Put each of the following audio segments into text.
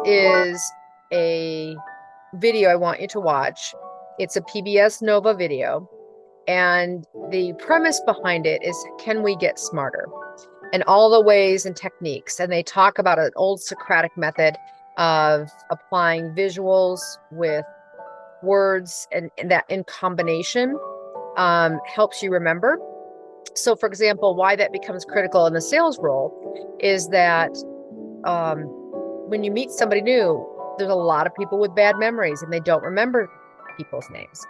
is a video I want you to watch. It's a PBS Nova video, and the premise behind it is, can we get smarter? And all the ways and techniques. And they talk about an old Socratic method of applying visuals with words, and that in combination helps you remember. So, for example, why that becomes critical in the sales role is that um, when you meet somebody new, there's a lot of people with bad memories and they don't remember people's names.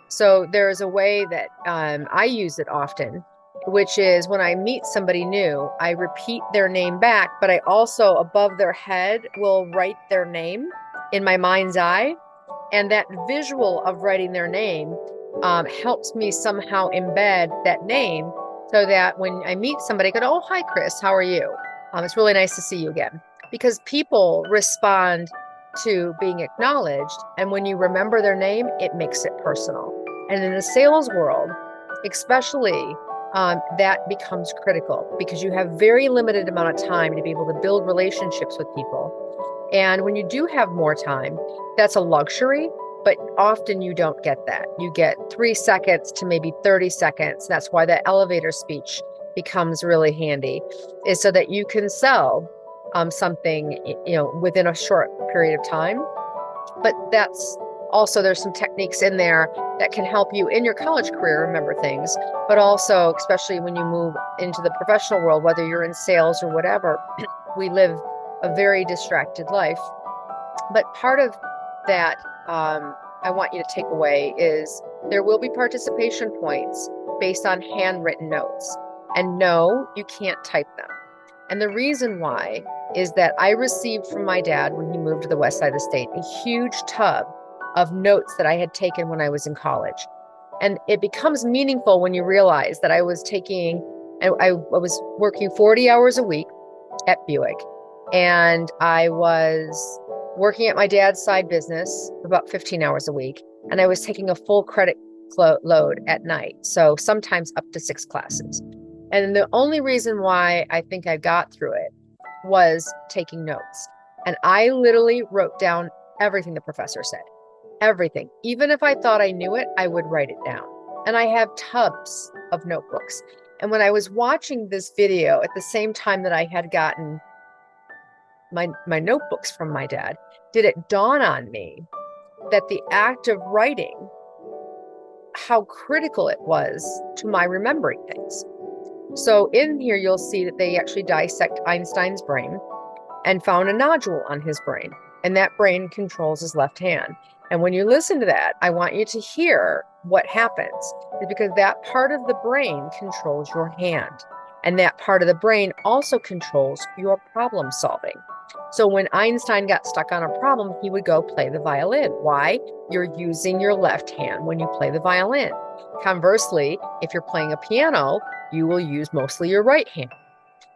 So there's a way that I use it often, which is when I meet somebody new, I repeat their name back, but I also above their head will write their name in my mind's eye. And that visual of writing their name helps me somehow embed that name so that when I meet somebody, I go, oh, hi, Chris, how are you? It's really nice to see you again. Because people respond to being acknowledged. And when you remember their name, it makes it personal. And in the sales world, especially, that becomes critical because you have very limited amount of time to be able to build relationships with people. And when you do have more time, that's a luxury, but often you don't get that. You get 3 seconds to maybe 30 seconds. That's why that elevator speech becomes really handy, is so that you can sell something, within a short period of time. But that's also, there's some techniques in there that can help you in your college career remember things, but also, especially when you move into the professional world, whether you're in sales or whatever, we live a very distracted life. But part of that I want you to take away is there will be participation points based on handwritten notes. And no, you can't type them. And the reason why is that I received from my dad when he moved to the west side of the state a huge tub of notes that I had taken when I was in college. And it becomes meaningful when you realize that I was working 40 hours a week at Buick, and I was working at my dad's side business for about 15 hours a week, and I was taking a full credit load at night. So sometimes up to 6 classes. And the only reason why I think I got through it was taking notes. And I literally wrote down everything the professor said, everything. Even if I thought I knew it, I would write it down. And I have tubs of notebooks. And when I was watching this video at the same time that I had gotten my notebooks from my dad, did it dawn on me that the act of writing, how critical it was to my remembering things. So in here, you'll see that they actually dissect Einstein's brain and found a nodule on his brain. And that brain controls his left hand. And when you listen to that, I want you to hear what happens. It's because that part of the brain controls your hand. And that part of the brain also controls your problem solving. So when Einstein got stuck on a problem, he would go play the violin. Why? You're using your left hand when you play the violin. Conversely, if you're playing a piano, you will use mostly your right hand.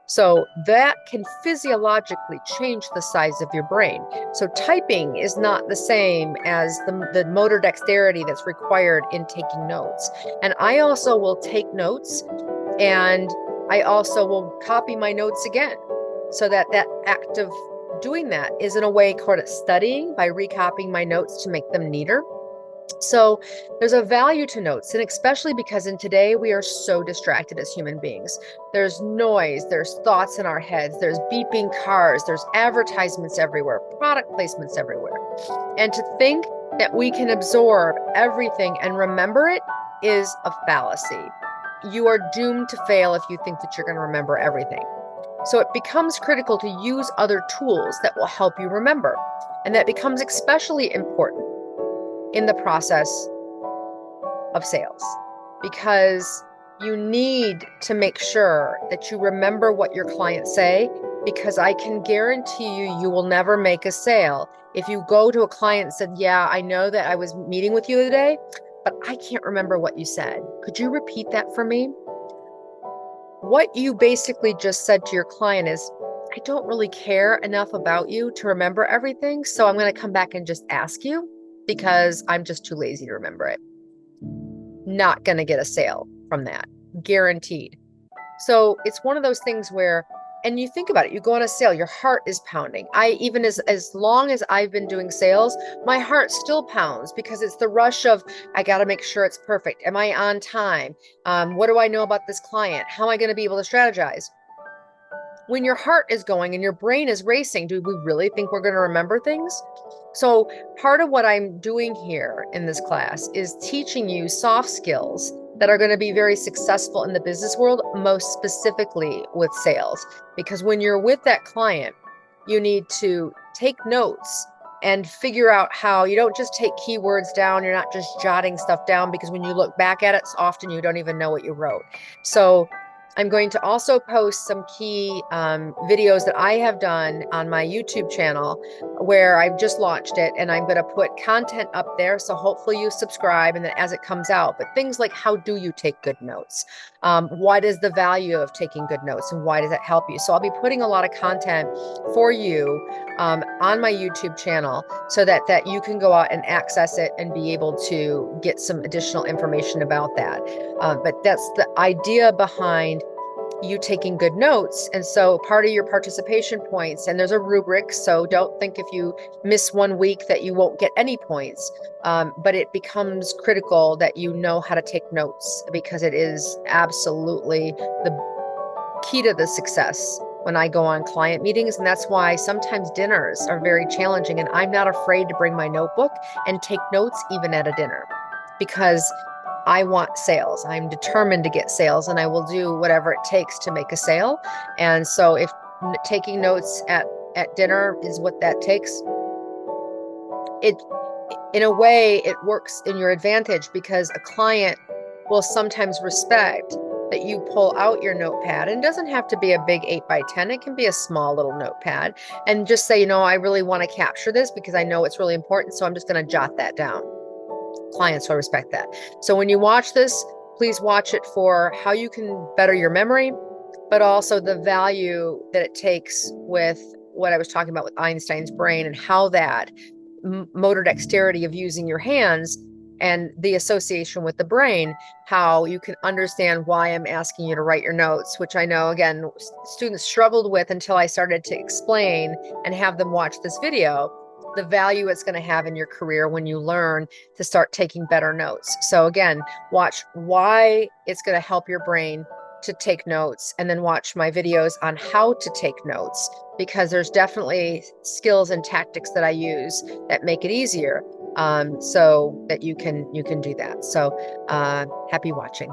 So that can physiologically change the size of your brain. So typing is not the same as the motor dexterity that's required in taking notes. And I also will take notes, and I also will copy my notes again. So that act of doing that is in a way called studying by recopying my notes to make them neater. So there's a value to notes, and especially because in today we are so distracted as human beings. There's noise, there's thoughts in our heads, there's beeping cars, there's advertisements everywhere, product placements everywhere. And to think that we can absorb everything and remember it is a fallacy. You are doomed to fail if you think that you're going to remember everything. So it becomes critical to use other tools that will help you remember. And that becomes especially important in the process of sales, because you need to make sure that you remember what your clients say, because I can guarantee you will never make a sale if you go to a client and said, yeah, I know that I was meeting with you today, but I can't remember what you said. Could you repeat that for me? What you basically just said to your client is, I don't really care enough about you to remember everything, so I'm going to come back and just ask you because I'm just too lazy to remember it. Not going to get a sale from that, guaranteed. So it's one of those things where And you think about it, you go on a sale, your heart is pounding. Even as long as I've been doing sales, my heart still pounds because it's the rush of, I got to make sure it's perfect. Am I on time? What do I know about this client? How am I going to be able to strategize? When your heart is going and your brain is racing, do we really think we're going to remember things? So part of what I'm doing here in this class is teaching you soft skills that are going to be very successful in the business world, most specifically with sales. Because when you're with that client, you need to take notes and figure out how you don't just take keywords down. You're not just jotting stuff down, because when you look back at it, often you don't even know what you wrote. So I'm going to also post some key videos that I have done on my YouTube channel where I've just launched it, and I'm going to put content up there. So hopefully you subscribe, and then as it comes out, but things like, how do you take good notes? What is the value of taking good notes, and why does it help you? So I'll be putting a lot of content for you on my YouTube channel so that you can go out and access it and be able to get some additional information about that. But that's the idea behind you taking good notes. And so part of your participation points, and there's a rubric, so don't think if you miss 1 week that you won't get any points, but it becomes critical that you know how to take notes, because it is absolutely the key to the success when I go on client meetings. And that's why sometimes dinners are very challenging, and I'm not afraid to bring my notebook and take notes even at a dinner, because I want sales. I'm determined to get sales, and I will do whatever it takes to make a sale. And so if taking notes at dinner is what that takes, it, in a way, it works in your advantage, because a client will sometimes respect that you pull out your notepad. And it doesn't have to be a big 8x10. It can be a small little notepad, and just say, I really want to capture this because I know it's really important. So I'm just going to jot that down. Clients will respect that. So when you watch this, please watch it for how you can better your memory, but also the value that it takes with what I was talking about with Einstein's brain, and how that motor dexterity of using your hands and the association with the brain, how you can understand why I'm asking you to write your notes, which I know, again, students struggled with until I started to explain and have them watch this video, the value it's going to have in your career when you learn to start taking better notes. So again, watch why it's going to help your brain to take notes, and then watch my videos on how to take notes, because there's definitely skills and tactics that I use that make it easier, so that you can do that. So happy watching.